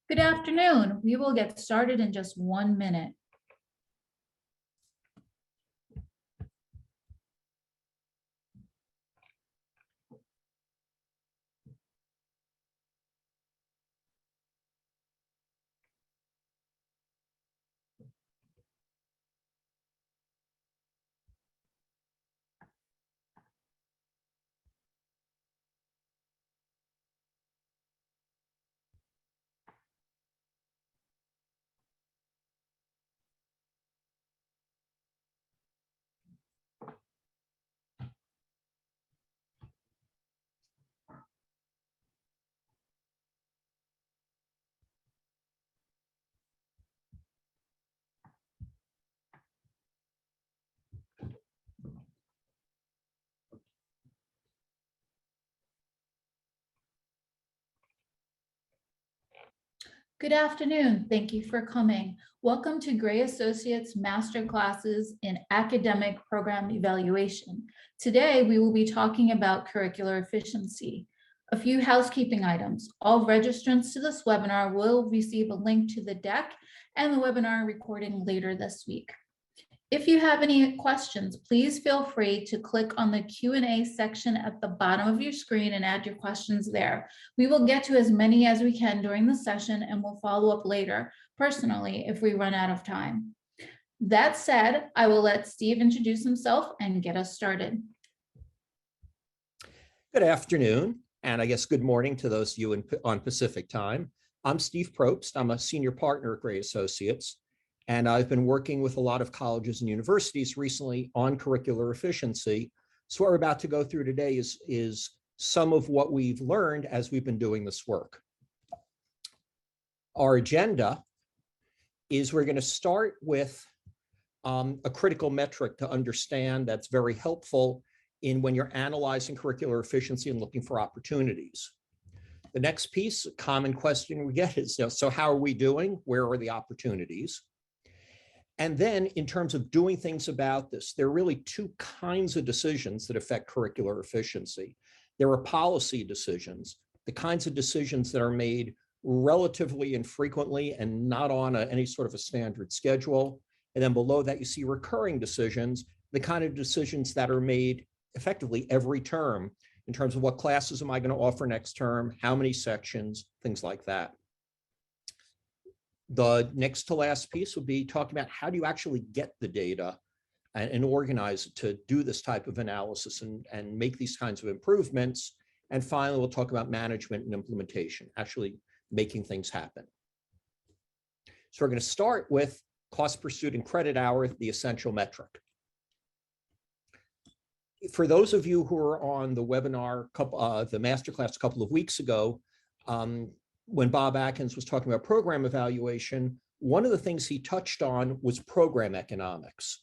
Good afternoon. We will get started in just 1 minute. Good afternoon. Thank you for coming. Welcome to Gray Associates Master Classes in Academic Program Evaluation. Today, we will be talking about curricular efficiency. A few housekeeping items. All registrants to this webinar will receive a link to the deck and the webinar recording later this week. If you have any questions, please feel free to click on the Q&A section at the bottom of your screen and add your questions there. We will get to as many as we can during the session and we'll follow up later personally if we run out of time. That said, I will let Steve introduce himself and get us started. Good afternoon, and I guess good morning to those of you on Pacific time. I'm Steve Probst. I'm a senior partner at Gray Associates. And I've been working with a lot of colleges and universities recently on curricular efficiency. So what we're about to go through today is some of what we've learned as we've been doing this work. Our agenda is we're going to start with a critical metric to understand that's very helpful in when you're analyzing curricular efficiency and looking for opportunities. The next piece, a common question we get is, so how are we doing? Where are the opportunities? And then in terms of doing things about this, there are really two kinds of decisions that affect curricular efficiency. There are policy decisions, the kinds of decisions that are made relatively infrequently and not on any sort of a standard schedule. And then below that, you see recurring decisions, the kind of decisions that are made effectively every term in terms of what classes am I going to offer next term, how many sections, things like that. The next to last piece will be talking about how do you actually get the data and organize it to do this type of analysis and make these kinds of improvements. And finally, we'll talk about management and implementation, actually making things happen. So we're going to start with cost per student credit hour, the essential metric. For those of you who were on the webinar, the masterclass a couple of weeks ago, when Bob Atkins was talking about program evaluation, one of the things he touched on was program economics.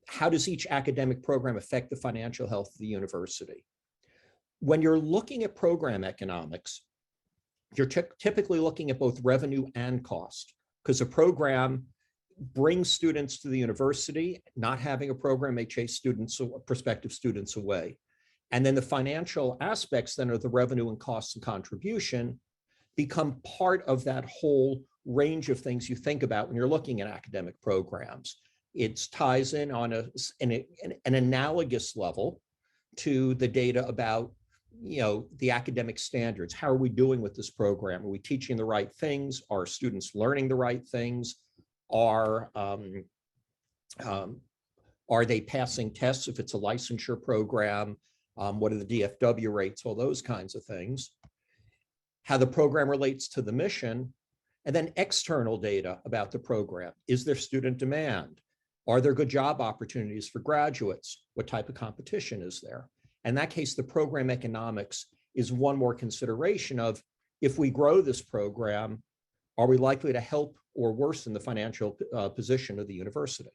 How does each academic program affect the financial health of the university? When you're looking at program economics, you're typically looking at both revenue and cost, because a program brings students to the university. Not having a program may chase prospective students away. And then the financial aspects then are the revenue and costs and contribution become part of that whole range of things you think about when you're looking at academic programs. It ties in on an analogous level to the data about, the academic standards. How are we doing with this program? Are we teaching the right things? Are students learning the right things? Are they passing tests if it's a licensure program? What are the DFW rates? All those kinds of things. How the program relates to the mission, and then external data about the program. Is there student demand? Are there good job opportunities for graduates? What type of competition is there? In that case, the program economics is one more consideration of, if we grow this program, are we likely to help or worsen the financial position of the university?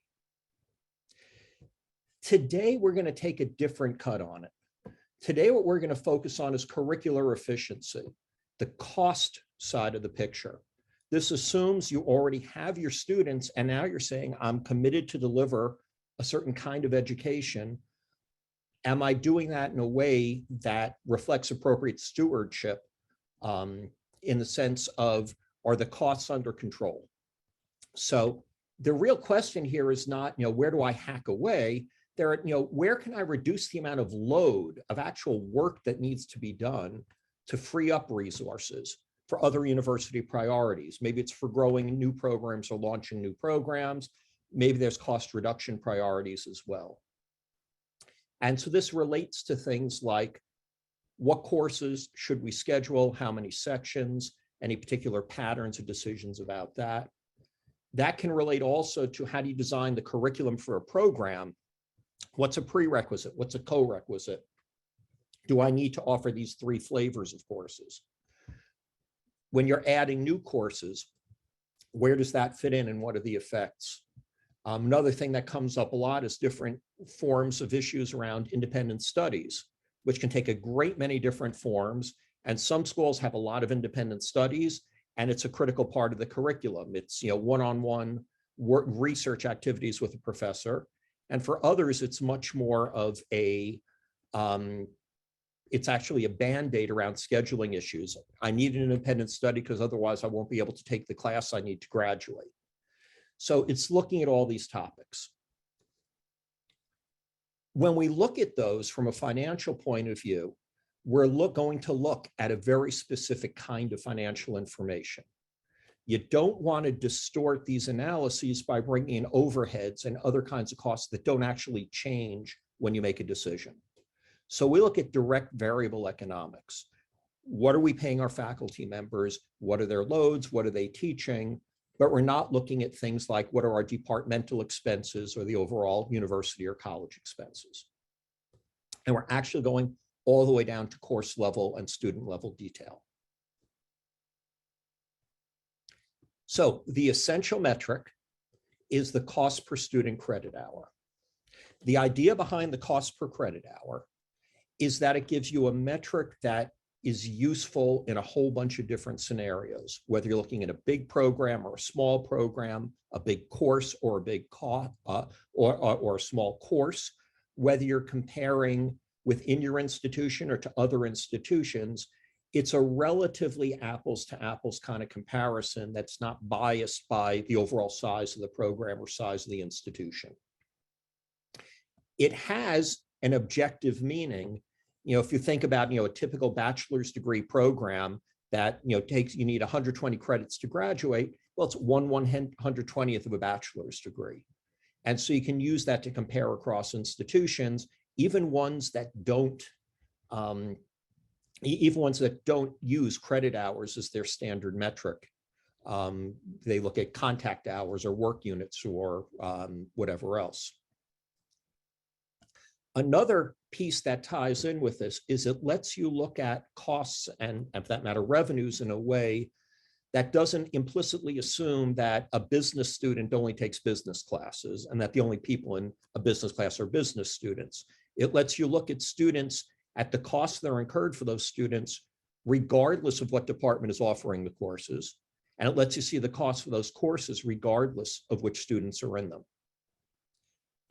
Today, we're going to take a different cut on it. Today, what we're going to focus on is curricular efficiency, the cost side of the picture. This assumes you already have your students, and now you're saying, I'm committed to deliver a certain kind of education. Am I doing that in a way that reflects appropriate stewardship, in the sense of, Are the costs under control? So the real question here is not, where do I hack away? Where can I reduce the amount of load of actual work that needs to be done to free up resources for other university priorities? Maybe it's for growing new programs or launching new programs. Maybe there's cost reduction priorities as well. And so this relates to things like what courses should we schedule, how many sections, any particular patterns or decisions about that. That can relate also to how do you design the curriculum for a program? What's a prerequisite? What's a co-requisite? Do I need to offer these 3 flavors of courses? When you're adding new courses, where does that fit in and what are the effects? Another thing that comes up a lot is different forms of issues around independent studies, which can take a great many different forms. And some schools have a lot of independent studies, and it's a critical part of the curriculum. It's one-on-one research activities with a professor. And for others, it's much more of it's actually a Band-Aid around scheduling issues. I need an independent study because otherwise I won't be able to take the class I need to graduate. So it's looking at all these topics. When we look at those from a financial point of view, we're going to look at a very specific kind of financial information. You don't want to distort these analyses by bringing in overheads and other kinds of costs that don't actually change when you make a decision. So we look at direct variable economics. What are we paying our faculty members? What are their loads? What are they teaching? But we're not looking at things like what are our departmental expenses or the overall university or college expenses. And we're actually going all the way down to course level and student level detail. So the essential metric is the cost per student credit hour. The idea behind the cost per credit hour is that it gives you a metric that is useful in a whole bunch of different scenarios, whether you're looking at a big program or a small program, a big course or a big or a small course, whether you're comparing within your institution or to other institutions. It's a relatively apples to apples kind of comparison that's not biased by the overall size of the program or size of the institution. It has an objective meaning. If you think about, a typical bachelor's degree program that, you need 120 credits to graduate, well, it's 1/120th of a bachelor's degree. And so you can use that to compare across institutions, even ones that don't, use credit hours as their standard metric. They look at contact hours or work units or whatever else. Another piece that ties in with this is it lets you look at costs and, for that matter, revenues in a way that doesn't implicitly assume that a business student only takes business classes and that the only people in a business class are business students. It lets you look at students at the costs that are incurred for those students, regardless of what department is offering the courses. And it lets you see the costs for those courses, regardless of which students are in them.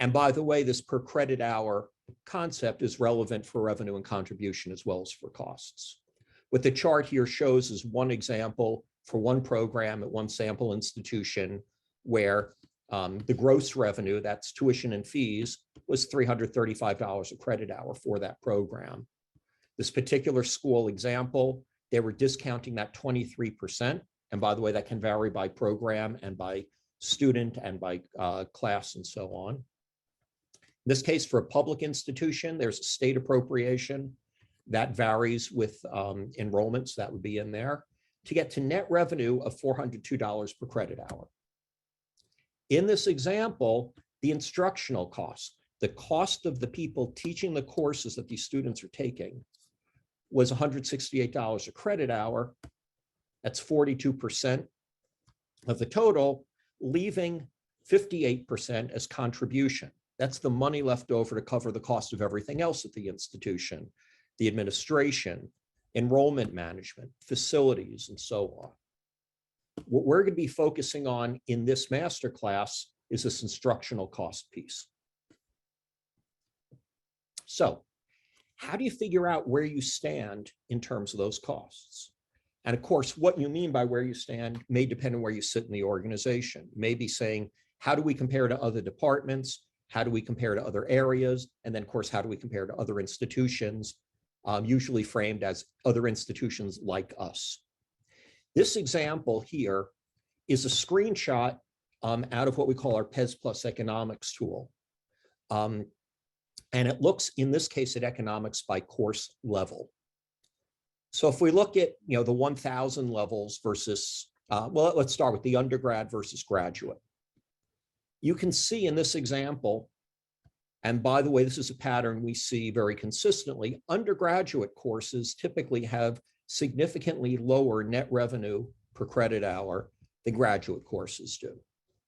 And by the way, this per credit hour concept is relevant for revenue and contribution as well as for costs. What the chart here shows is one example for one program at one sample institution where the gross revenue, that's tuition and fees, was $335 a credit hour for that program. This particular school example, they were discounting that 23%. And by the way, that can vary by program and by student and by class and so on. In this case, for a public institution, there's a state appropriation that varies with enrollments that would be in there to get to net revenue of $402 per credit hour. In this example, the instructional cost, the cost of the people teaching the courses that these students are taking, was $168 a credit hour. That's 42% of the total, leaving 58% as contribution. That's the money left over to cover the cost of everything else at the institution, the administration, enrollment management, facilities, and so on. What we're going to be focusing on in this masterclass is this instructional cost piece. So how do you figure out where you stand in terms of those costs? And of course, what you mean by where you stand may depend on where you sit in the organization. You may be saying, how do we compare to other departments? How do we compare to other areas? And then, of course, how do we compare to other institutions, usually framed as other institutions like us? This example here is a screenshot out of what we call our PES Plus economics tool. And it looks, in this case, at economics by course level. So if we look at, the 1,000 levels versus, well, let's start with the undergrad versus graduate. You can see in this example, and by the way, this is a pattern we see very consistently, undergraduate courses typically have significantly lower net revenue per credit hour than graduate courses do.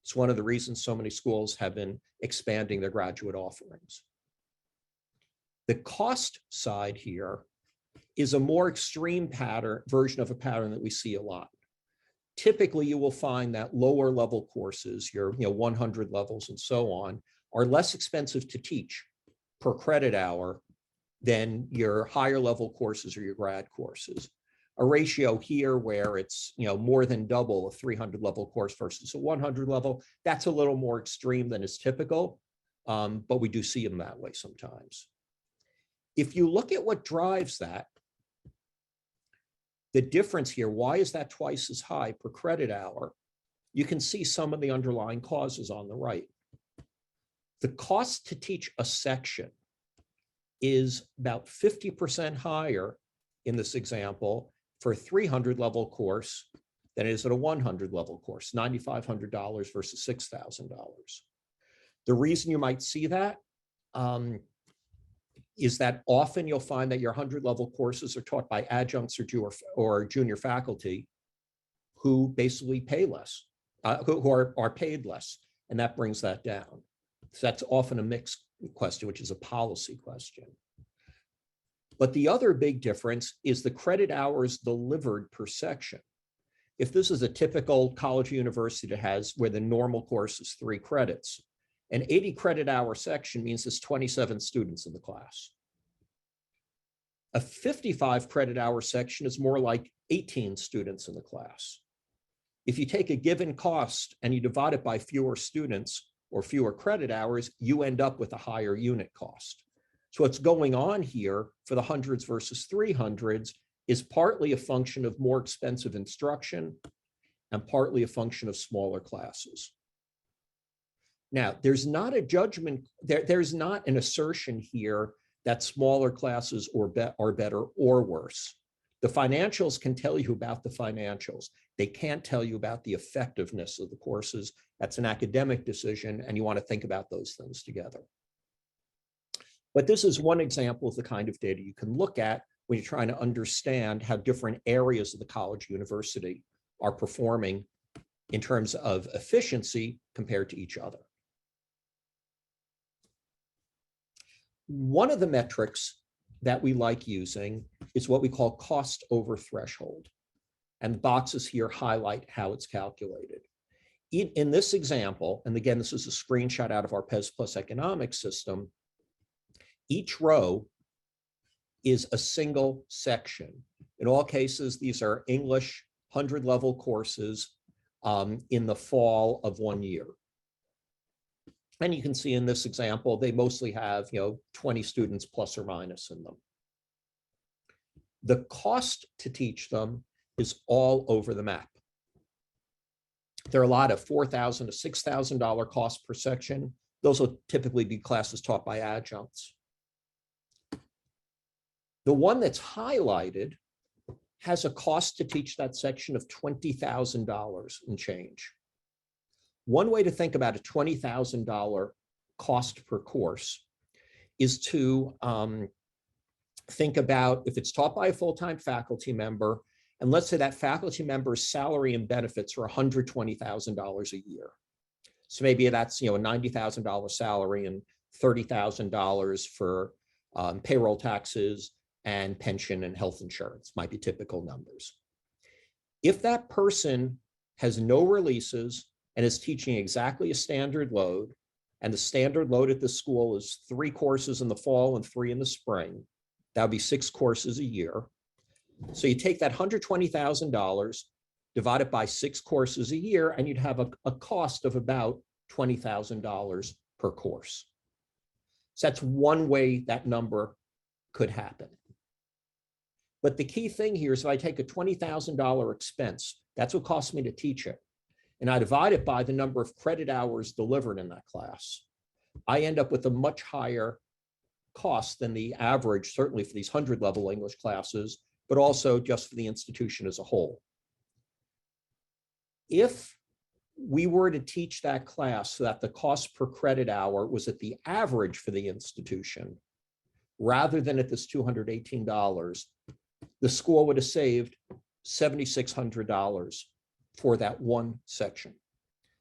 It's one of the reasons so many schools have been expanding their graduate offerings. The cost side here is a more extreme version of a pattern that we see a lot. Typically, you will find that lower level courses, your 100 levels and so on, are less expensive to teach per credit hour than your higher level courses or your grad courses. A ratio here where it's more than double a 300 level course versus a 100 level, that's a little more extreme than is typical, but we do see them that way sometimes. If you look at what drives that, the difference here, why is that twice as high per credit hour? You can see some of the underlying causes on the right. The cost to teach a section is about 50% higher in this example for a 300 level course than it is at a 100 level course, $9,500 versus $6,000. The reason you might see that is that often you'll find that your 100 level courses are taught by adjuncts or junior faculty who basically pay less, who are paid less, and that brings that down. So that's often a mixed question, which is a policy question. But the other big difference is the credit hours delivered per section. If this is a typical college or university that has where the normal course is 3 credits, an 80 credit hour section means there's 27 students in the class. A 55 credit hour section is more like 18 students in the class. If you take a given cost and you divide it by fewer students or fewer credit hours, you end up with a higher unit cost. So what's going on here for the hundreds versus 300s is partly a function of more expensive instruction and partly a function of smaller classes. Now, there's not a judgment, there's not an assertion here that smaller classes are better or worse. The financials can tell you about the financials. They can't tell you about the effectiveness of the courses. That's an academic decision, and you want to think about those things together. But this is one example of the kind of data you can look at when you're trying to understand how different areas of the college university are performing in terms of efficiency compared to each other. One of the metrics that we like using is what we call cost over threshold. And the boxes here highlight how it's calculated. In this example, and again, this is a screenshot out of our PES Plus economics system, each row is a single section. In all cases, these are English 100-level courses in the fall of 1 year. And you can see in this example, they mostly have 20 students plus or minus in them. The cost to teach them is all over the map. There are a lot of $4,000 to $6,000 costs per section. Those will typically be classes taught by adjuncts. The one that's highlighted has a cost to teach that section of $20,000 and change. One way to think about a $20,000 cost per course is to think about if it's taught by a full-time faculty member, and let's say that faculty member's salary and benefits are $120,000 a year. So maybe that's a $90,000 salary and $30,000 for payroll taxes and pension and health insurance, might be typical numbers. If that person has no releases and is teaching exactly a standard load, and the standard load at the school is 3 courses in the fall and 3 in the spring, that would be 6 courses a year. So you take that $120,000, divide it by 6 courses a year, and you'd have a cost of about $20,000 per course. So that's one way that number could happen. But the key thing here is if I take a $20,000 expense, that's what costs me to teach it, and I divide it by the number of credit hours delivered in that class, I end up with a much higher cost than the average, certainly for these 100-level English classes, but also just for the institution as a whole. If we were to teach that class so that the cost per credit hour was at the average for the institution, rather than at this $218, the school would have saved $7,600 for that one section.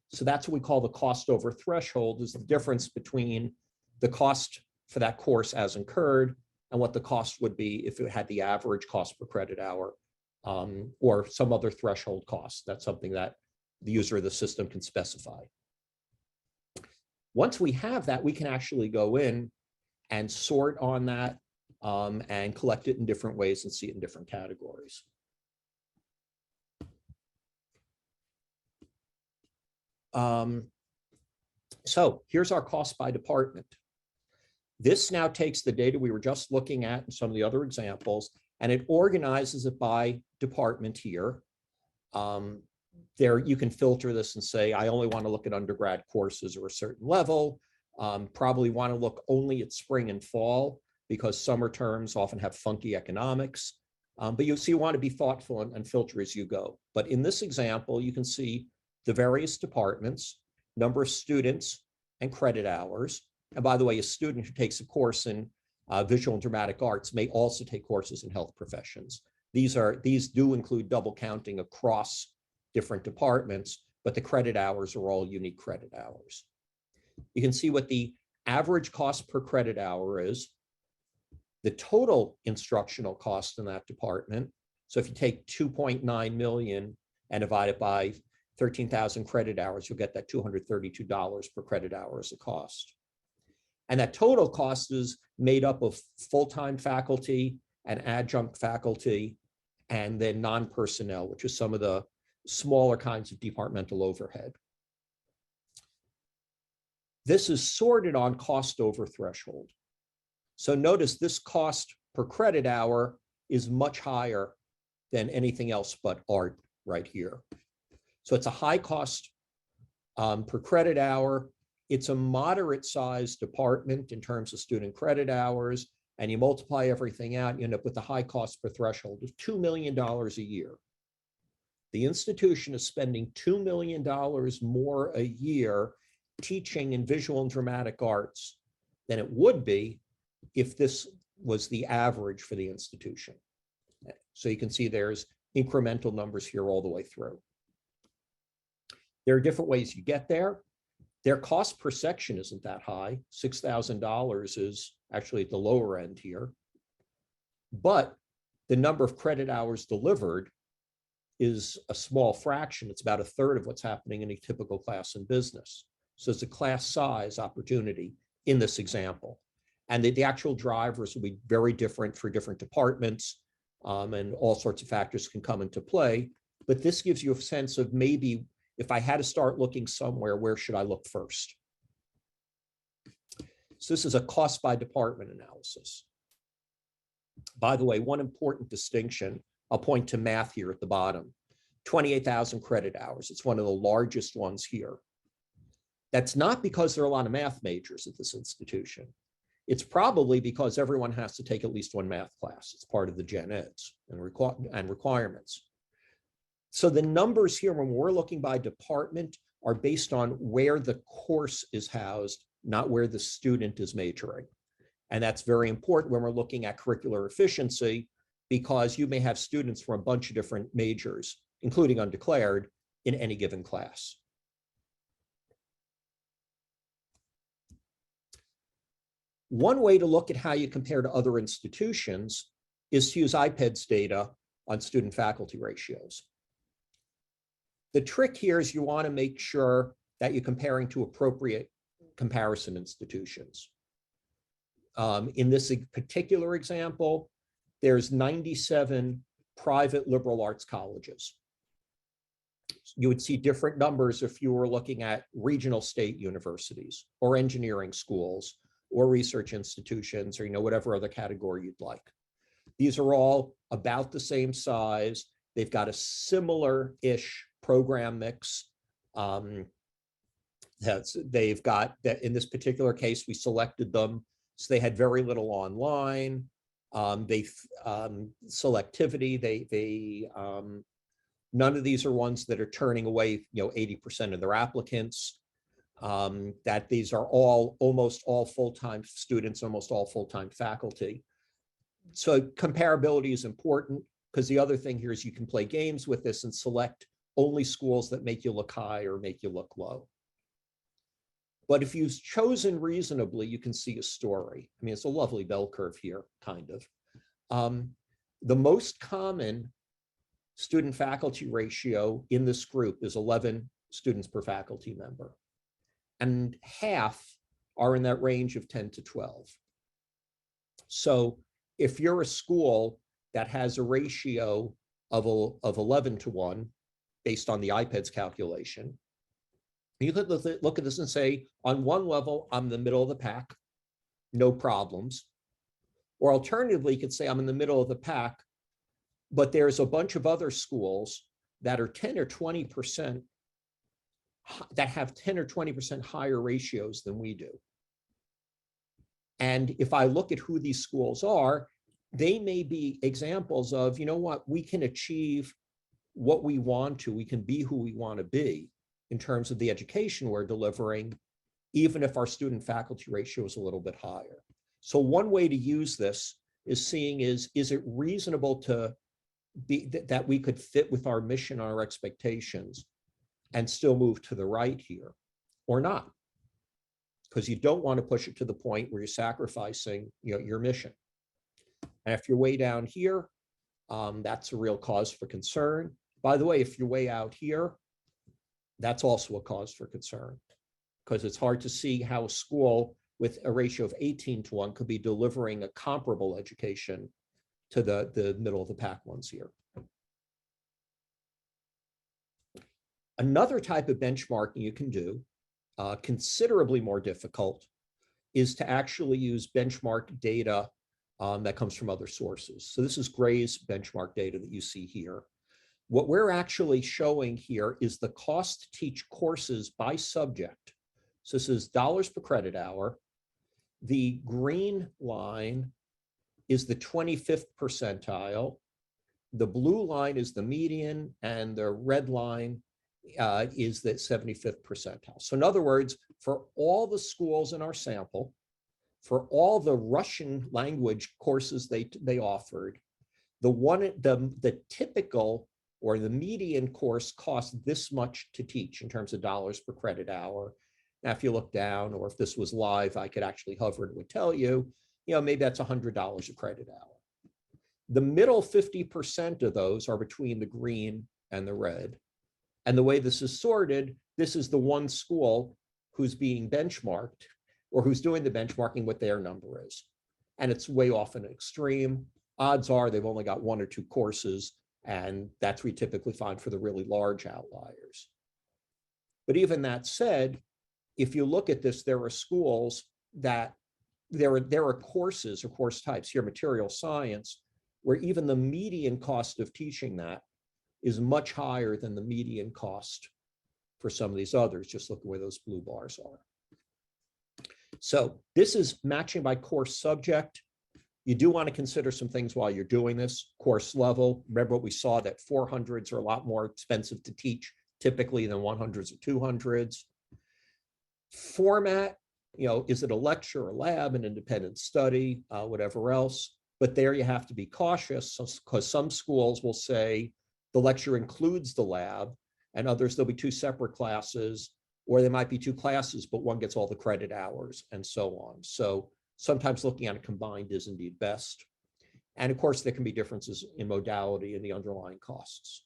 So that's what we call the cost over threshold, is the difference between the cost for that course as incurred and what the cost would be if it had the average cost per credit hour, or some other threshold cost. That's something that the user of the system can specify. Once we have that, we can actually go in and sort on that and collect it in different ways and see it in different categories. So here's our cost by department. This now takes the data we were just looking at in some of the other examples, and it organizes it by department here. There you can filter this and say, I only want to look at undergrad courses or a certain level. Probably want to look only at spring and fall because summer terms often have funky economics. But you want to be thoughtful and filter as you go. But in this example, you can see the various departments, number of students, and credit hours. And by the way, a student who takes a course in visual and dramatic arts may also take courses in health professions. These do include double counting across different departments, but the credit hours are all unique credit hours. You can see what the average cost per credit hour is, the total instructional cost in that department. So if you take 2.9 million and divide it by 13,000 credit hours, you'll get that $232 per credit hour as a cost. And that total cost is made up of full-time faculty and adjunct faculty, and then non-personnel, which is some of the smaller kinds of departmental overhead. This is sorted on cost over threshold. So notice this cost per credit hour is much higher than anything else but art right here. So it's a high cost per credit hour. It's a moderate sized department in terms of student credit hours, and you multiply everything out, you end up with a high cost per threshold of $2 million a year. The institution is spending $2 million more a year teaching in visual and dramatic arts than it would be if this was the average for the institution. So you can see there's incremental numbers here all the way through. There are different ways you get there. Their cost per section isn't that high. $6,000 is actually at the lower end here. But the number of credit hours delivered is a small fraction. It's about a third of what's happening in a typical class in business. So it's a class size opportunity in this example. And the actual drivers will be very different for different departments, and all sorts of factors can come into play. But this gives you a sense of maybe if I had to start looking somewhere, where should I look first? So this is a cost by department analysis. By the way, one important distinction, I'll point to math here at the bottom, 28,000 credit hours. It's one of the largest ones here. That's not because there are a lot of math majors at this institution. It's probably because everyone has to take at least one math class. It's part of the gen eds and requirements. So the numbers here, when we're looking by department, are based on where the course is housed, not where the student is majoring. And that's very important when we're looking at curricular efficiency, because you may have students from a bunch of different majors, including undeclared, in any given class. One way to look at how you compare to other institutions is to use IPEDS data on student-faculty ratios. The trick here is you want to make sure that you're comparing to appropriate comparison institutions. In this particular example, there's 97 private liberal arts colleges. You would see different numbers if you were looking at regional state universities or engineering schools or research institutions or whatever other category you'd like. These are all about the same size. They've got a similar-ish program mix. They've got that in this particular case, we selected them. So they had very little online. Selectivity, none of these are ones that are turning away 80% of their applicants. That these are almost all full-time students, almost all full-time faculty. So comparability is important, because the other thing here is you can play games with this and select only schools that make you look high or make you look low. But if you've chosen reasonably, you can see a story. I mean, it's a lovely bell curve here, kind of. The most common student-faculty ratio in this group is 11 students per faculty member. And half are in that range of 10 to 12. So if you're a school that has a ratio of 11 to 1, based on the IPEDS calculation, you could look at this and say, on one level, I'm in the middle of the pack, no problems. Or alternatively, you could say I'm in the middle of the pack, but there's a bunch of other schools that are 10 or 20%, that have 10 or 20% higher ratios than we do. And if I look at who these schools are, they may be examples of, you know what, we can achieve what we want to, we can be who we want to be in terms of the education we're delivering, even if our student-faculty ratio is a little bit higher. So one way to use this is seeing is it reasonable to be that we could fit with our mission, our expectations, and still move to the right here, or not? Because you don't want to push it to the point where you're sacrificing your mission. And if you're way down here, that's a real cause for concern. By the way, if you're way out here, that's also a cause for concern, because it's hard to see how a school with a ratio of 18 to 1 could be delivering a comparable education to the middle of the pack ones here. Another type of benchmarking you can do, considerably more difficult, is to actually use benchmark data that comes from other sources. So this is Gray's benchmark data that you see here. What we're actually showing here is the cost to teach courses by subject. So this is dollars per credit hour. The green line is the 25th percentile. The blue line is the median, and the red line is the 75th percentile. So in other words, for all the schools in our sample, for all the Russian language courses they offered, the typical or the median course costs this much to teach in terms of dollars per credit hour. Now, if you look down, or if this was live, I could actually hover and it would tell you, maybe that's $100 a credit hour. The middle 50% of those are between the green and the red. And the way this is sorted, this is the one school who's being benchmarked, or who's doing the benchmarking, what their number is. And it's way off an extreme. Odds are they've only got 1 or 2 courses, and that's what we typically find for the really large outliers. But even that said, if you look at this, there are schools that there are courses or course types here, material science, where even the median cost of teaching that is much higher than the median cost for some of these others. Just look at where those blue bars are. So this is matching by course subject. You do want to consider some things while you're doing this. Course level, remember what we saw, that 400s are a lot more expensive to teach typically than 100s or 200s. Format, is it a lecture, a lab, an independent study, whatever else. But there you have to be cautious, because some schools will say the lecture includes the lab, and others there'll be 2 separate classes, or there might be 2 classes, but one gets all the credit hours, and so on. So sometimes looking at it combined is indeed best. And of course, there can be differences in modality and the underlying costs.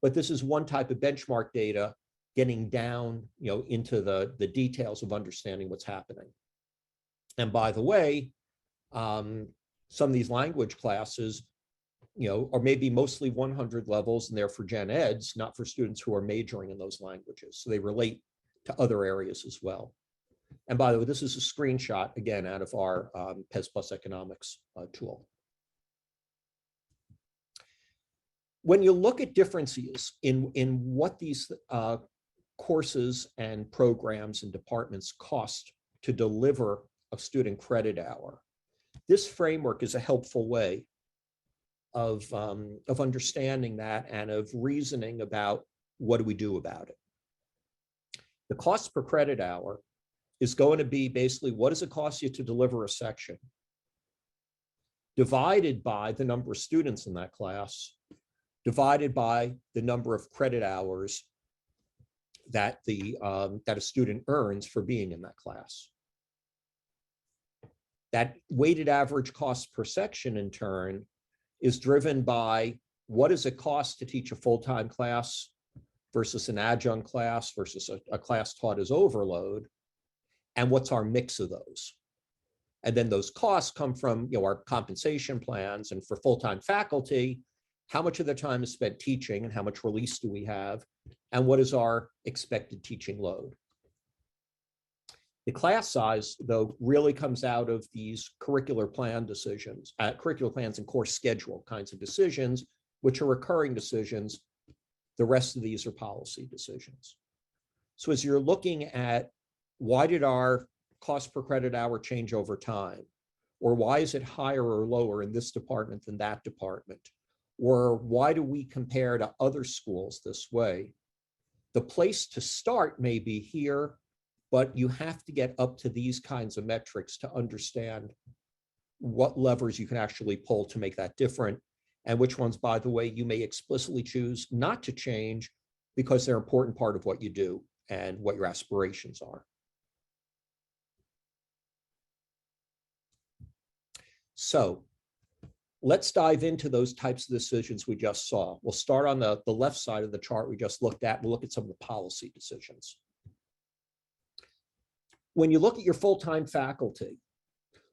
But this is one type of benchmark data, getting down into the details of understanding what's happening. And by the way, some of these language classes, or maybe mostly 100 levels, and they're for gen eds, not for students who are majoring in those languages. So they relate to other areas as well. And by the way, this is a screenshot, again, out of our PES Plus Economics tool. When you look at differences in what these courses and programs and departments cost to deliver a student credit hour, this framework is a helpful way of understanding that and of reasoning about what do we do about it. The cost per credit hour is going to be basically what does it cost you to deliver a section divided by the number of students in that class, divided by the number of credit hours that that a student earns for being in that class. That weighted average cost per section, in turn, is driven by what does it cost to teach a full-time class versus an adjunct class versus a class taught as overload, and what's our mix of those. And then those costs come from our compensation plans, and for full-time faculty, how much of their time is spent teaching and how much release do we have, and what is our expected teaching load. The class size, though, really comes out of these curricular plan decisions, curricular plans and course schedule kinds of decisions, which are recurring decisions. The rest of these are policy decisions. So as you're looking at why did our cost per credit hour change over time, or why is it higher or lower in this department than that department, or why do we compare to other schools this way, the place to start may be here, but you have to get up to these kinds of metrics to understand what levers you can actually pull to make that different, and which ones, by the way, you may explicitly choose not to change because they're an important part of what you do and what your aspirations are. So let's dive into those types of decisions we just saw. We'll start on the left side of the chart we just looked at. We'll look at some of the policy decisions. When you look at your full-time faculty,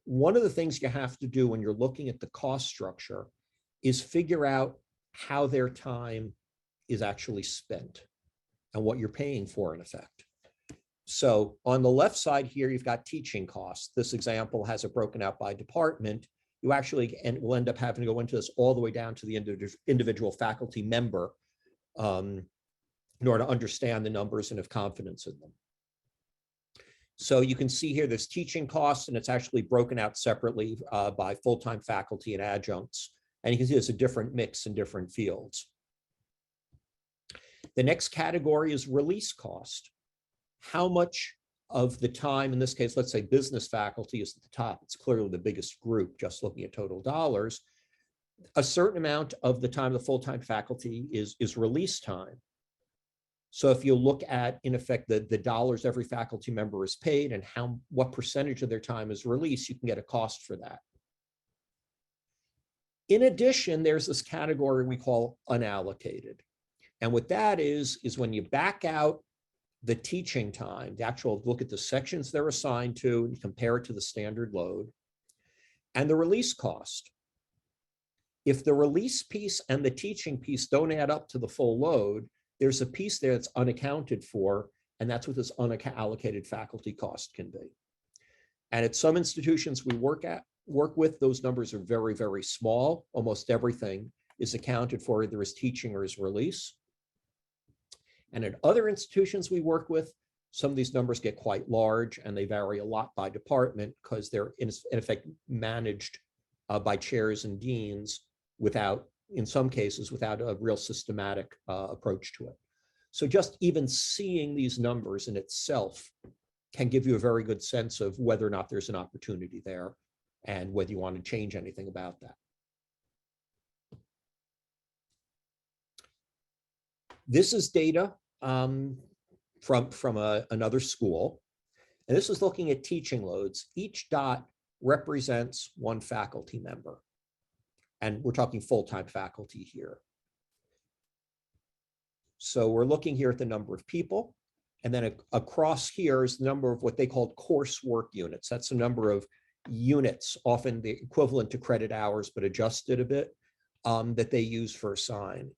one of the things you have to do when you're looking at the cost structure is figure out how their time is actually spent and what you're paying for, in effect. So on the left side here, you've got teaching costs. This example has it broken out by department. You actually will end up having to go into this all the way down to the individual faculty member in order to understand the numbers and have confidence in them. So you can see here there's teaching costs, and it's actually broken out separately by full-time faculty and adjuncts. And you can see there's a different mix in different fields. The next category is release cost. How much of the time, in this case, let's say business faculty is at the top. It's clearly the biggest group, just looking at total dollars. A certain amount of the time of the full-time faculty is release time. So if you look at, in effect, the dollars every faculty member is paid and what percentage of their time is released, you can get a cost for that. In addition, there's this category we call unallocated. And what that is when you back out the teaching time, the actual look at the sections they're assigned to, and compare it to the standard load, and the release cost. If the release piece and the teaching piece don't add up to the full load, there's a piece there that's unaccounted for, and that's what this unallocated faculty cost can be. And at some institutions we work with, those numbers are very, very small. Almost everything is accounted for either as teaching or as release. And at other institutions we work with, some of these numbers get quite large, and they vary a lot by department because they're in effect managed by chairs and deans without, in some cases, without a real systematic approach to it. So just even seeing these numbers in itself can give you a very good sense of whether or not there's an opportunity there and whether you want to change anything about that. This is data from another school, and this is looking at teaching loads. Each dot represents one faculty member, and we're talking full-time faculty here. So we're looking here at the number of people, and then across here is the number of what they call coursework units. That's the number of units, often the equivalent to credit hours, but adjusted a bit, that they use for assign.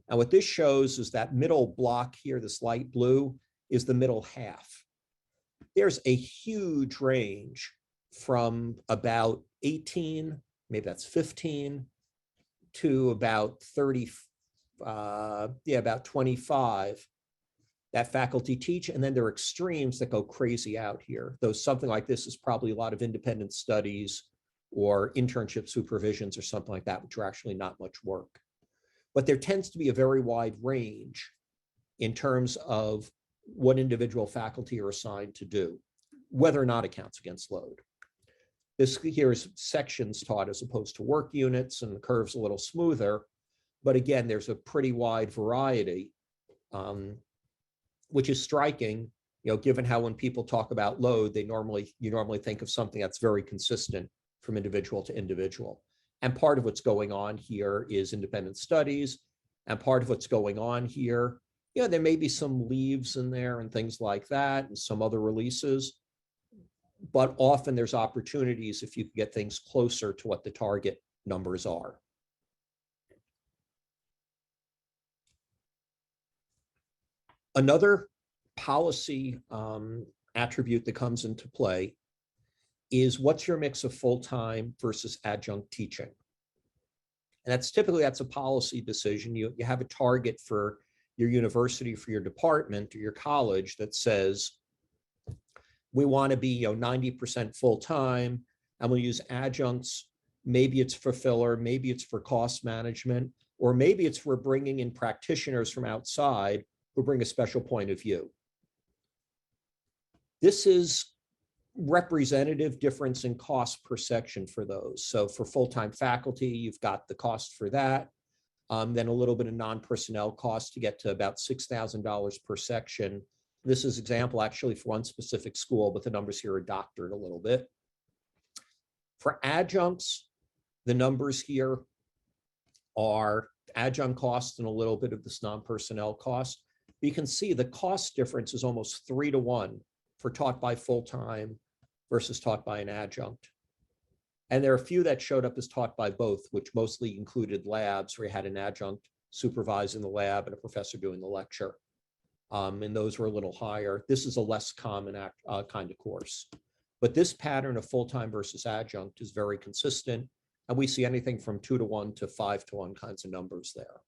And what this shows is that middle block here, this light blue, is the middle half. There's a huge range from about 18, maybe that's 15, to about 30, about 25 that faculty teach. And then there are extremes that go crazy out here. Though something like this is probably a lot of independent studies or internship supervisions or something like that, which are actually not much work. But there tends to be a very wide range in terms of what individual faculty are assigned to do, whether or not it counts against load. This here is sections taught as opposed to work units, and the curve's a little smoother. But again, there's a pretty wide variety, which is striking, given how when people talk about load, you normally think of something that's very consistent from individual to individual. And part of what's going on here is independent studies. And part of what's going on here, there may be some leaves in there and things like that, and some other releases. But often there's opportunities if you can get things closer to what the target numbers are. Another policy attribute that comes into play is what's your mix of full-time versus adjunct teaching. And that's a policy decision. You have a target for your university, for your department or your college that says, we want to be 90% full-time, and we'll use adjuncts. Maybe it's for filler, maybe it's for cost management, or maybe it's for bringing in practitioners from outside who bring a special point of view. This is representative difference in cost per section for those. So for full-time faculty, you've got the cost for that, then a little bit of non-personnel cost to get to about $6,000 per section. This is example actually for one specific school, but the numbers here are doctored a little bit. For adjuncts, the numbers here are adjunct cost and a little bit of this non-personnel cost. You can see the cost difference is almost 3-to-1 for taught by full-time versus taught by an adjunct. And there are a few that showed up as taught by both, which mostly included labs where you had an adjunct supervising the lab and a professor doing the lecture. And those were a little higher. This is a less common kind of course. But this pattern of full-time versus adjunct is very consistent. And we see anything from 2-to-1 to 5-to-1 kinds of numbers there.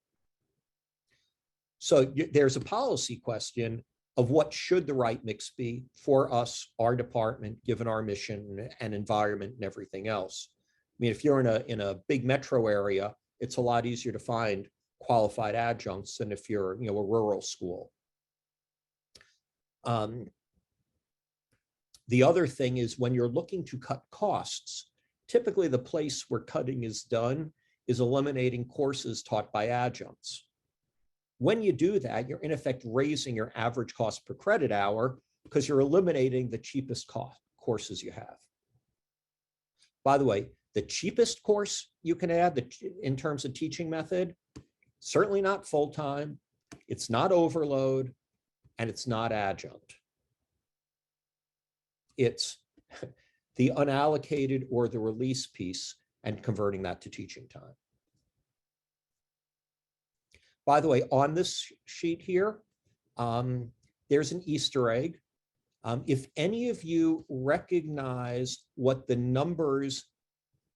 So there's a policy question of what should the right mix be for us, our department, given our mission and environment and everything else. I mean, if you're in a big metro area, it's a lot easier to find qualified adjuncts than if you're a rural school. The other thing is when you're looking to cut costs, typically the place where cutting is done is eliminating courses taught by adjuncts. When you do that, you're in effect raising your average cost per credit hour because you're eliminating the cheapest courses you have. By the way, the cheapest course you can add in terms of teaching method, certainly not full-time, it's not overload, and it's not adjunct. It's the unallocated or the release piece and converting that to teaching time. By the way, on this sheet here, there's an Easter egg. If any of you recognize what the numbers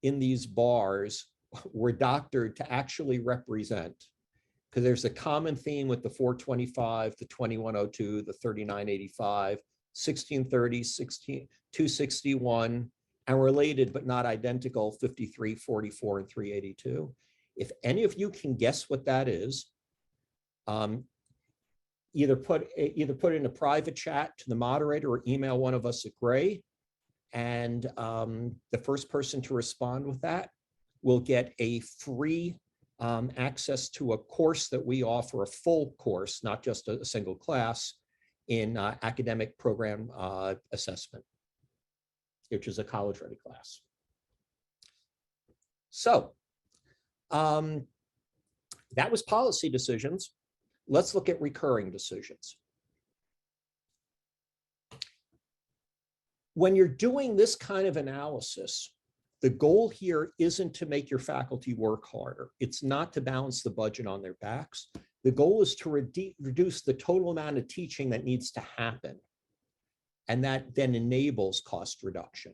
in these bars were doctored to actually represent, because there's a common theme with the 425, the 2102, the 3985, 1630, 261, and related but not identical 53, 44, and 382. If any of you can guess what that is, either put it in a private chat to the moderator or email one of us at Gray, and the first person to respond with that will get a free access to a course that we offer, a full course, not just a single class, in academic program assessment, which is a college-ready class. So that was policy decisions. Let's look at recurring decisions. When you're doing this kind of analysis, The goal here isn't to make your faculty work harder. It's not to balance the budget on their backs. The goal is to reduce the total amount of teaching that needs to happen. And that then enables cost reduction.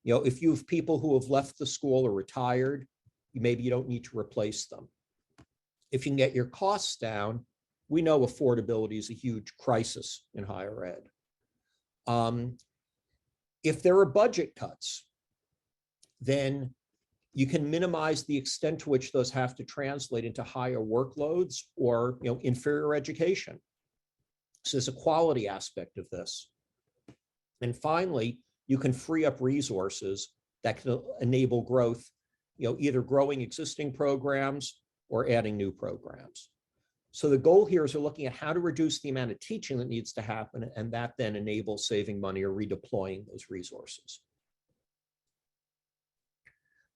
You know, if you have people who have left the school or retired, maybe you don't need to replace them. If you can get your costs down, we know affordability is a huge crisis in higher ed. If there are budget cuts, then you can minimize the extent to which those have to translate into higher workloads or, you know, inferior education. So there's a quality aspect of this. And finally, you can free up resources that can enable growth, you know, either growing existing programs or adding new programs. So the goal here is we're looking at how to reduce the amount of teaching that needs to happen, and that then enables saving money or redeploying those resources.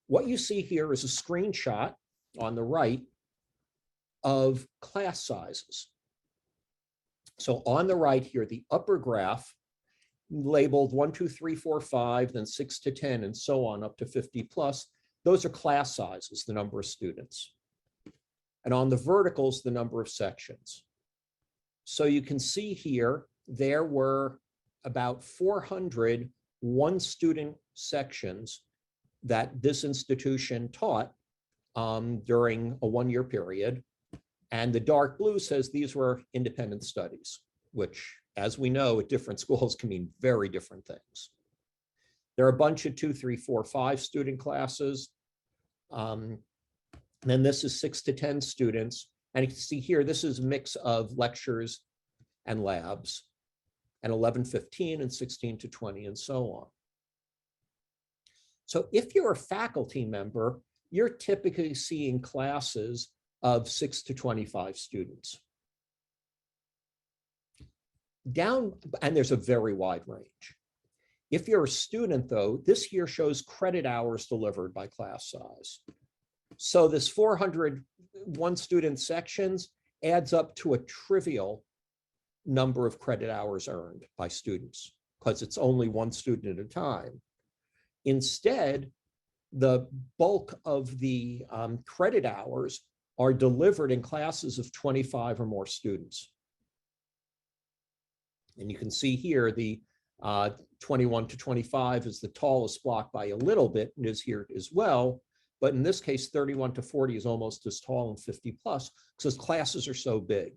What you see here is a screenshot on the right of class sizes. So on the right here, the upper graph labeled 1, 2, 3, 4, 5, then 6 to 10, and so on up to 50 plus. Those are class sizes, the number of students. And on the verticals, the number of sections. So you can see here, there were about 400 one-student sections that this institution taught during a one-year period. And the dark blue says these were independent studies, which, as we know, at different schools can mean very different things. There are a bunch of 2, 3, 4, 5 student classes. Then this is 6 to 10 students. And you can see here, this is a mix of lectures and labs, and 11, 15, and 16 to 20, and so on. So if you're a faculty member, you're typically seeing classes of 6 to 25 students. And there's a very wide range. If you're a student, though, this here shows credit hours delivered by class size. So this 400 one-student sections adds up to a trivial number of credit hours earned by students, because it's only one student at a time. Instead, the bulk of the credit hours are delivered in classes of 25 or more students. And you can see here the 21 to 25 is the tallest block by a little bit, and is here as well. But in this case, 31 to 40 is almost as tall, and 50 plus, because classes are so big.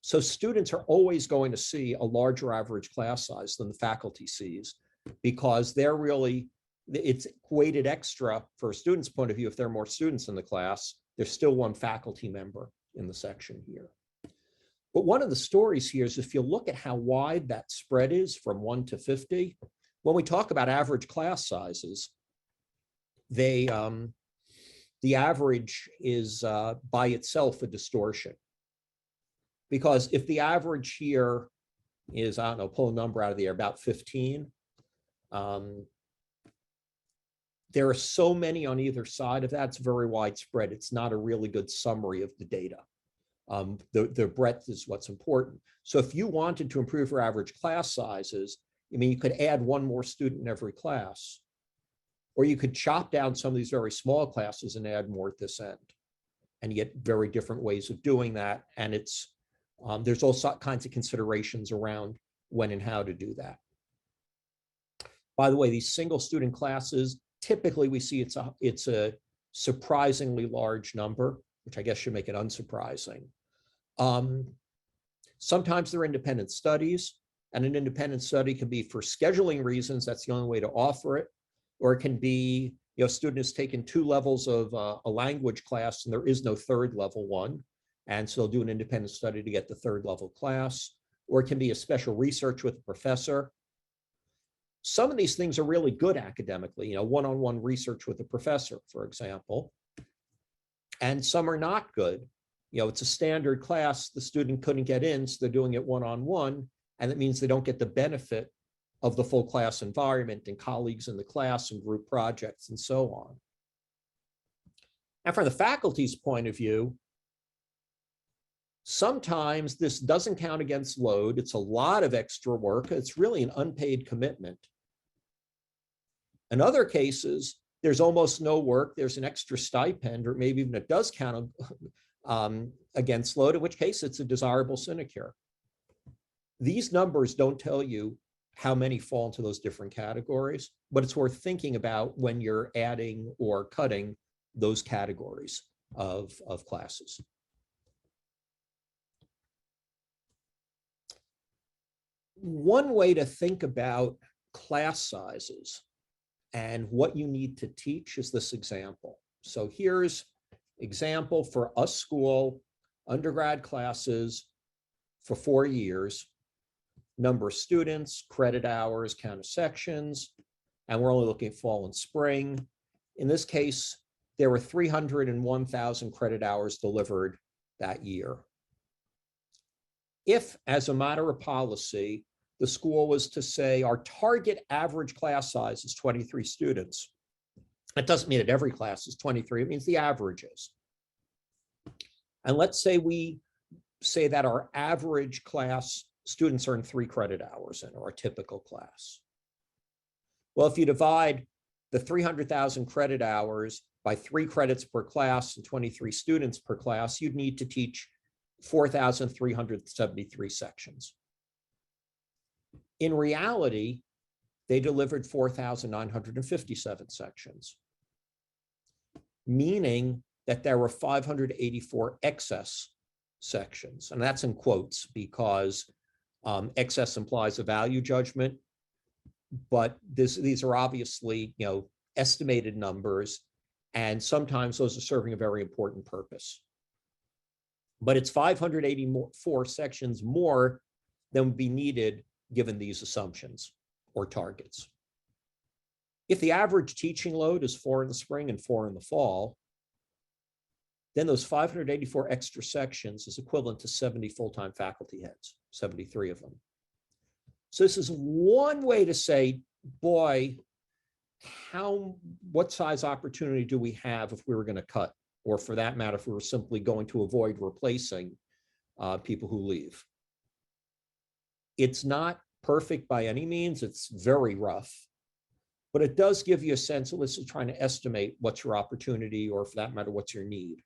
So students are always going to see a larger average class size than the faculty sees, because they're really, it's weighted extra for a student's point of view. If there are more students in the class, there's still one faculty member in the section here. But one of the stories here is, if you look at how wide that spread is from 1 to 50, when we talk about average class sizes, the average is by itself a distortion. Because if the average here is, I don't know, pull a number out of the air, about 15, there are so many on either side of that, it's very widespread. It's not a really good summary of the data. The breadth is what's important. So if you wanted to improve your average class sizes, I mean, you could add one more student in every class, or you could chop down some of these very small classes and add more at this end. And you get very different ways of doing that. And it's, there's all kinds of considerations around when and how to do that. By the way, these single student classes, typically we see it's a surprisingly large number, which I guess should make it unsurprising. Sometimes they're independent studies, and an independent study can be for scheduling reasons. That's the only way to offer it. Or it can be, you know, a student has taken 2 levels of a language class and there is no third level one. And so they'll do an independent study to get the 3rd level class. Or it can be a special research with a professor. Some of these things are really good academically, you know, one-on-one research with a professor, for example. And some are not good. You know, it's a standard class, the student couldn't get in, so they're doing it one-on-one, and it means they don't get the benefit of the full class environment and colleagues in the class and group projects and so on. And from the faculty's point of view, sometimes this doesn't count against load. It's a lot of extra work. It's really an unpaid commitment. In other cases, there's almost no work, there's an extra stipend, or maybe even it does count against load, in which case it's a desirable sinecure. These numbers don't tell you how many fall into those different categories, but it's worth thinking about when you're adding or cutting those categories of classes. One way to think about class sizes and what you need to teach is this example. So here's example for us school, undergrad classes for 4 years, number of students, credit hours, count of sections, and we're only looking at fall and spring. In this case, there were 301,000 credit hours delivered that year. If, as a matter of policy, the school was to say our target average class size is 23 students, that doesn't mean that every class is 23, it means the average is. And let's say we say that our average class students earn 3 credit hours in, or a typical class. Well, if you divide the 300,000 credit hours by 3 credits per class and 23 students per class, you'd need to teach 4,373 sections. In reality, they delivered 4,957 sections, meaning that there were 584 excess sections. And that's in quotes because excess implies a value judgment, but these are obviously, estimated numbers, and sometimes those are serving a very important purpose. But it's 584 sections more than would be needed given these assumptions or targets. If the average teaching load is 4 in the spring and 4 in the fall, then those 584 extra sections is equivalent to 70 full-time faculty heads, 73 of them. So this is one way to say, boy, what size opportunity do we have if we were going to cut, or for that matter, if we were simply going to avoid replacing people who leave. It's not perfect by any means, it's very rough, but it does give you a sense of, this is trying to estimate what's your opportunity, or for that matter, what's your need.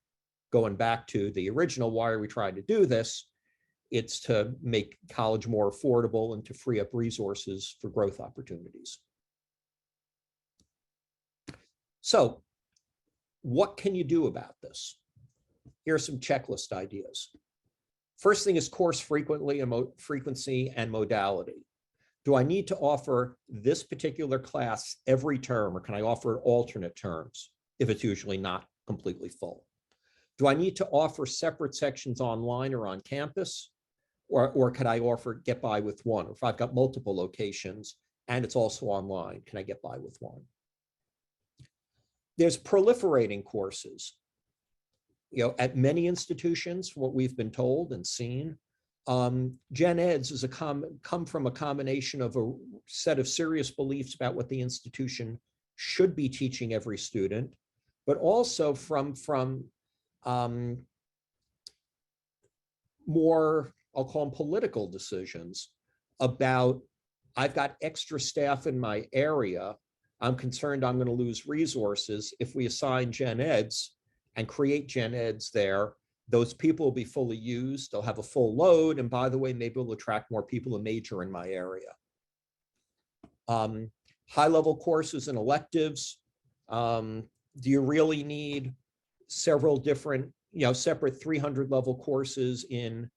Going back to the original, why are we trying to do this? It's to make college more affordable and to free up resources for growth opportunities. So what can you do about this? Here are some checklist ideas. First thing is course frequency and modality. Do I need to offer this particular class every term, or can I offer alternate terms if it's usually not completely full? Do I need to offer separate sections online or on campus? Or could I get by with one? Or if I've got multiple locations and it's also online, can I get by with one? There's proliferating courses. At many institutions, what we've been told and seen, Gen Eds is come from a combination of a set of serious beliefs about what the institution should be teaching every student, but also from more, I'll call them political decisions about, I've got extra staff in my area, I'm concerned I'm going to lose resources. If we assign Gen Eds and create Gen Eds there, those people will be fully used, they'll have a full load, and by the way, maybe we'll attract more people to major in my area. High-level courses and electives. Do you really need several different, separate 300-level courses in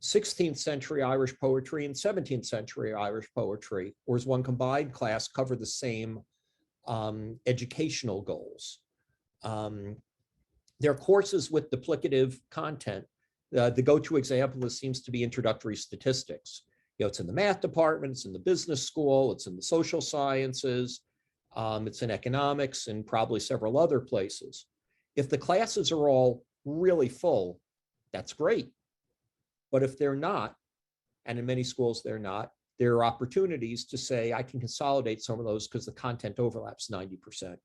16th century Irish poetry and 17th century Irish poetry? Or does one combined class cover the same educational goals? There are courses with duplicative content. The go-to example seems to be introductory statistics. It's in the math department, it's in the business school, it's in the social sciences, it's in economics, and probably several other places. If the classes are all really full, that's great. But if they're not, and in many schools they're not, there are opportunities to say, I can consolidate some of those because the content overlaps 90%.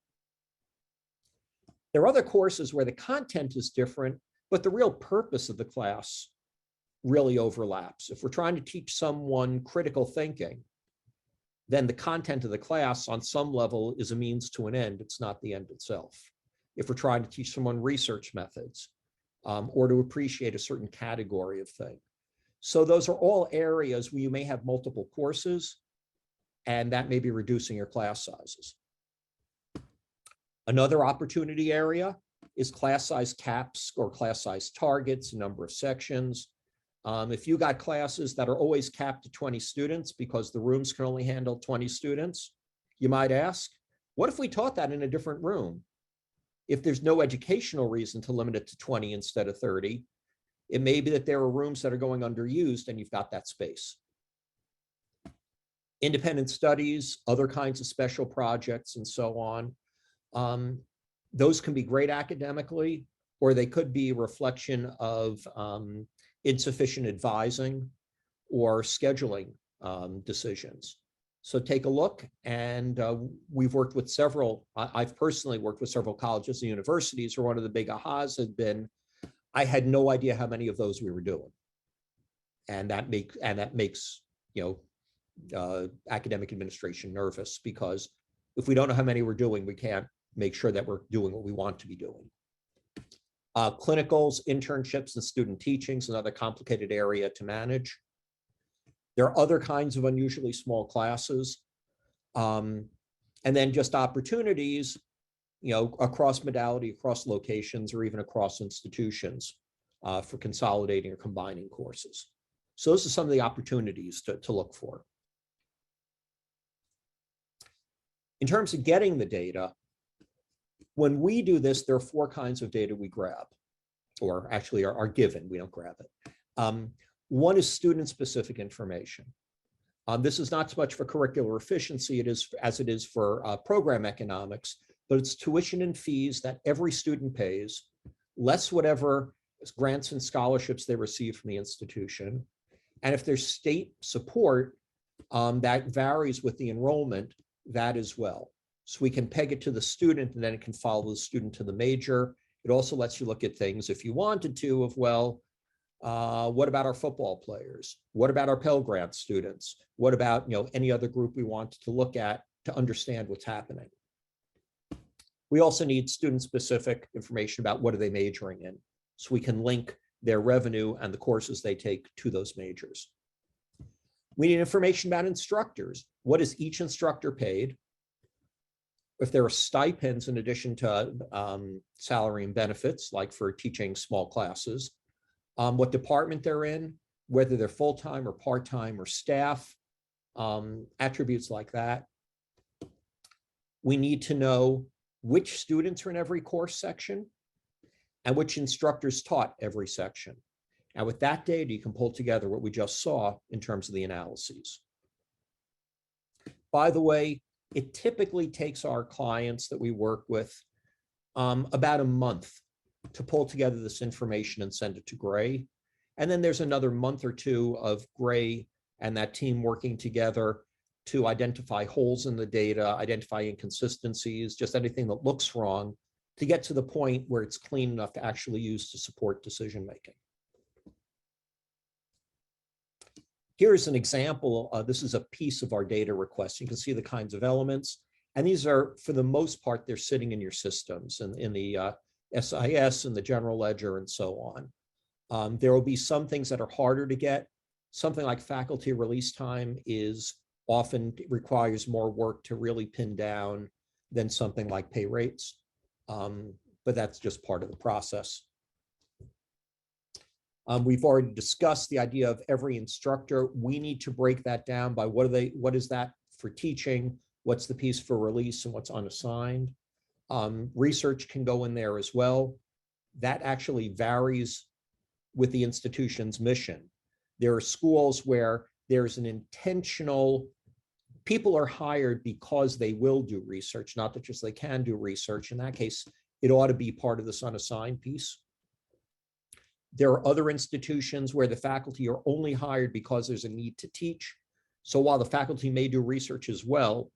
There are other courses where the content is different, but the real purpose of the class really overlaps. If we're trying to teach someone critical thinking, then the content of the class on some level is a means to an end. It's not the end itself. If we're trying to teach someone research methods or to appreciate a certain category of thing. So those are all areas where you may have multiple courses, and that may be reducing your class sizes. Another opportunity area is class size caps or class size targets, number of sections. If you got classes that are always capped to 20 students because the rooms can only handle 20 students, you might ask, what if we taught that in a different room? If there's no educational reason to limit it to 20 instead of 30, it may be that there are rooms that are going underused and you've got that space. Independent studies, other kinds of special projects, and so on. Those can be great academically, or they could be a reflection of insufficient advising or scheduling decisions. So take a look, and we've worked with several, I've personally worked with several colleges and universities where one of the big ahas had been, I had no idea how many of those we were doing. And that makes academic administration nervous, because if we don't know how many we're doing, we can't make sure that we're doing what we want to be doing. Clinicals, internships, and student teaching is another complicated area to manage. There are other kinds of unusually small classes. And then just opportunities, across modality, across locations, or even across institutions for consolidating or combining courses. So those are some of the opportunities to look for. In terms of getting the data, when we do this, there are 4 kinds of data we grab, or actually are given. We don't grab it. One is student-specific information. This is not so much for curricular efficiency as it is for program economics, but it's tuition and fees that every student pays, less whatever grants and scholarships they receive from the institution. And if there's state support, that varies with the enrollment, that as well. So we can peg it to the student, and then it can follow the student to the major. It also lets you look at things, if you wanted to, of, well, what about our football players? What about our Pell Grant students? What about any other group we want to look at to understand what's happening? We also need student-specific information about what are they majoring in, so we can link their revenue and the courses they take to those majors. We need information about instructors. What is each instructor paid? If there are stipends in addition to salary and benefits, like for teaching small classes, what department they're in, whether they're full-time or part-time or staff, attributes like that. We need to know which students are in every course section and which instructors taught every section. And with that data, you can pull together what we just saw in terms of the analyses. By the way, it typically takes our clients that we work with about a month to pull together this information and send it to Gray. And then there's another month or 2 of Gray and that team working together to identify holes in the data, identify inconsistencies, just anything that looks wrong, to get to the point where it's clean enough to actually use to support decision-making. Here's an example. This is a piece of our data request. You can see the kinds of elements. And these are, for the most part, they're sitting in your systems and in the SIS and the general ledger and so on. There will be some things that are harder to get. Something like faculty release time is often requires more work to really pin down than something like pay rates. But that's just part of the process. We've already discussed the idea of every instructor. We need to break that down by what is that for teaching, what's the piece for release, and what's unassigned. Research can go in there as well. That actually varies with the institution's mission. There are schools where there's an intentional, people are hired because they will do research, not that just they can do research. In that case, it ought to be part of this unassigned piece. There are other institutions where the faculty are only hired because there's a need to teach. So while the faculty may do research as well,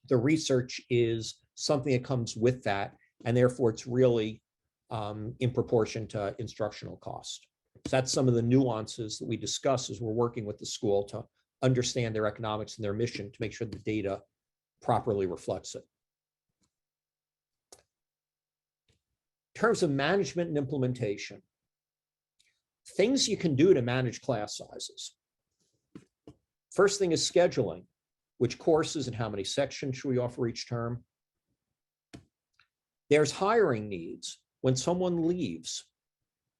the research is something that comes with that, and therefore it's really in proportion to instructional cost. So that's some of the nuances that we discuss as we're working with the school to understand their economics and their mission to make sure the data properly reflects it. In terms of management and implementation, things you can do to manage class sizes. First thing is scheduling. Which courses and how many sections should we offer each term? There's hiring needs. When someone leaves,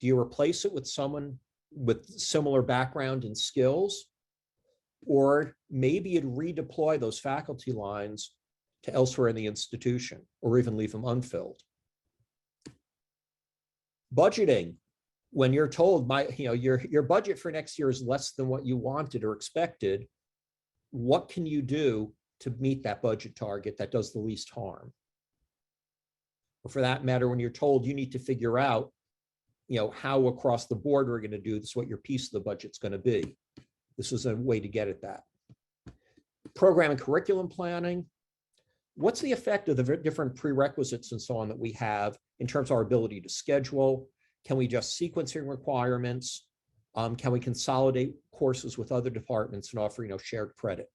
do you replace it with someone with similar background and skills? Or maybe you'd redeploy those faculty lines to elsewhere in the institution, or even leave them unfilled. Budgeting. When you're told your budget for next year is less than what you wanted or expected, what can you do to meet that budget target that does the least harm? Or for that matter, when you're told you need to figure out, how across the board we're going to do this, what your piece of the budget's going to be. This is a way to get at that. Program and curriculum planning. What's the effect of the different prerequisites and so on that we have in terms of our ability to schedule? Can we adjust sequencing requirements? Can we consolidate courses with other departments and offer, shared credit?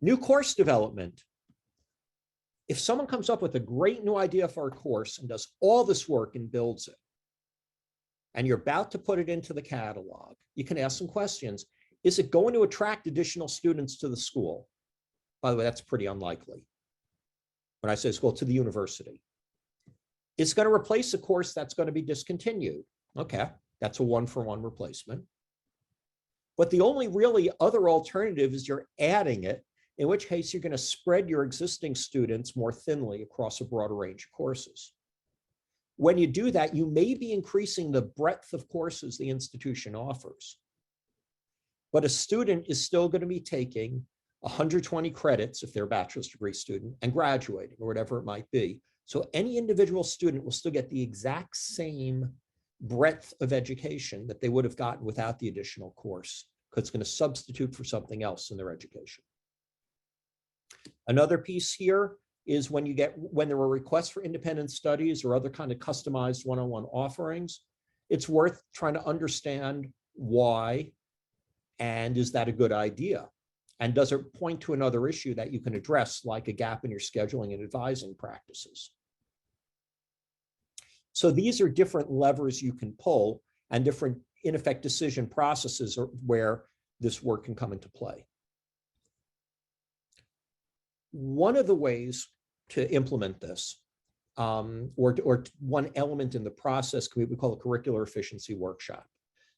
New course development. If someone comes up with a great new idea for a course and does all this work and builds it, and you're about to put it into the catalog, you can ask some questions. Is it going to attract additional students to the school? By the way, that's pretty unlikely. When I say school, to the university. It's going to replace a course that's going to be discontinued. Okay, that's a one-for-one replacement. But the only really other alternative is you're adding it, in which case you're going to spread your existing students more thinly across a broader range of courses. When you do that, you may be increasing the breadth of courses the institution offers. But a student is still going to be taking 120 credits if they're a bachelor's degree student and graduating or whatever it might be. So any individual student will still get the exact same breadth of education that they would have gotten without the additional course, because it's going to substitute for something else in their education. Another piece here is when there are requests for independent studies or other kind of customized one-on-one offerings, it's worth trying to understand why, and is that a good idea? And does it point to another issue that you can address, like a gap in your scheduling and advising practices? So these are different levers you can pull and different, in effect, decision processes where this work can come into play. One of the ways to implement this, or one element in the process, we call a curricular efficiency workshop.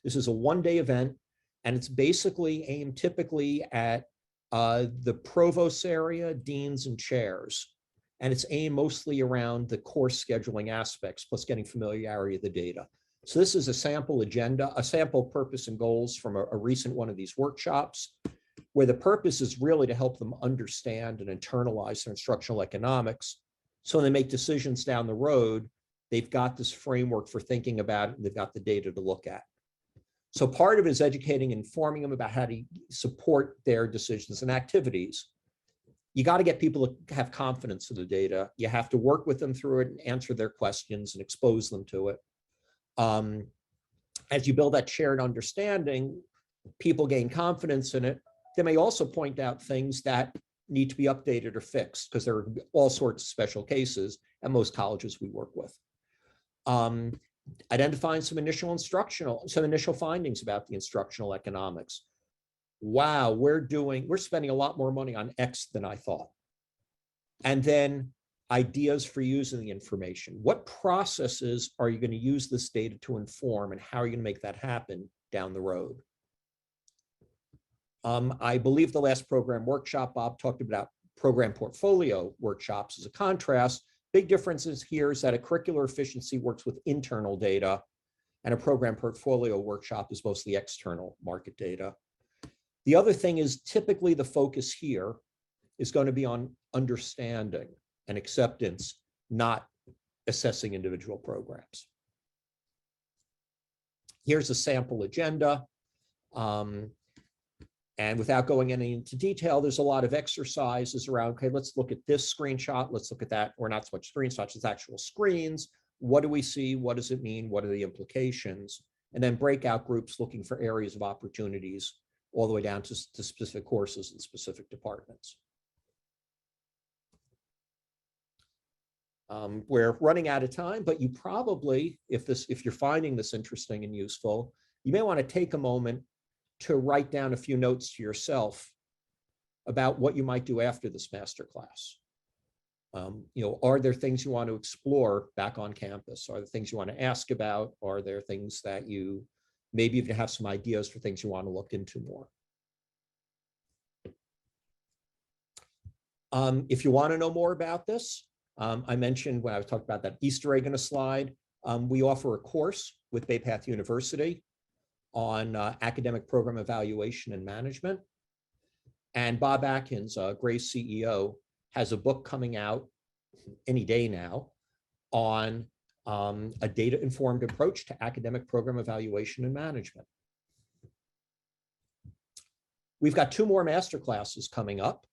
This is a one-day event, and it's basically aimed typically at the provost area, deans, and chairs. And it's aimed mostly around the course scheduling aspects, plus getting familiarity of the data. So this is a sample agenda, a sample purpose and goals from a recent one of these workshops, where the purpose is really to help them understand and internalize their instructional economics. So when they make decisions down the road, they've got this framework for thinking about it, and they've got the data to look at. So part of it is educating and informing them about how to support their decisions and activities. You got to get people to have confidence in the data. You have to work with them through it and answer their questions and expose them to it. As you build that shared understanding, people gain confidence in it. They may also point out things that need to be updated or fixed, because there are all sorts of special cases at most colleges we work with. Identifying some initial findings about the instructional economics. Wow, we're spending a lot more money on X than I thought. And then ideas for using the information. What processes are you going to use this data to inform, and how are you going to make that happen down the road? I believe the last program workshop, Bob talked about program portfolio workshops as a contrast. Big differences here is that a curricular efficiency works with internal data, and a program portfolio workshop is mostly external market data. The other thing is typically the focus here is going to be on understanding and acceptance, not assessing individual programs. Here's a sample agenda. And without going into detail, there's a lot of exercises around, okay, let's look at this screenshot, let's look at that, or not so much screenshots, it's actual screens. What do we see? What does it mean? What are the implications? and then breakout groups looking for areas of opportunities all the way down to specific courses and specific departments. We're running out of time, but you probably, if you're finding this interesting and useful, you may want to take a moment to write down a few notes to yourself about what you might do after this masterclass. Are there things you want to explore back on campus? Are there things you want to ask about? Are there things that you maybe even have some ideas for things you want to look into more? If you want to know more about this, I mentioned when I was talking about that Easter egg in a slide, we offer a course with Bay Path University on academic program evaluation and management. And Bob Atkins, Gray's CEO, has a book coming out any day now on a data-informed approach to academic program evaluation and management. We've got 2 more master classes coming up.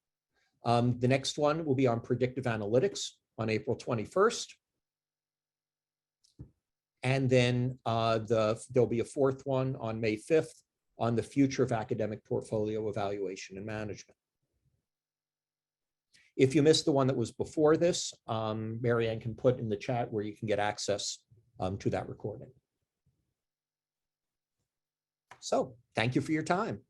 The next one will be on predictive analytics on April 21st. And then there'll be a 4th one on May 5th on the future of academic portfolio evaluation and management. If you missed the one that was before this, Mary Ann can put in the chat where you can get access to that recording. So thank you for your time.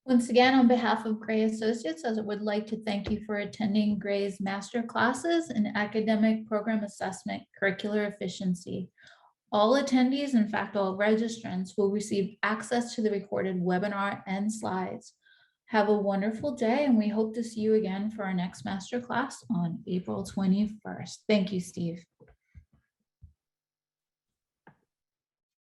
Once again, on behalf of Gray Associates, I would like to thank you for attending Gray's master classes in academic program assessment, curricular efficiency. All attendees, in fact, all registrants, will receive access to the recorded webinar and slides. Have a wonderful day, and we hope to see you again for our next master class on April 21st. Thank you, Steve.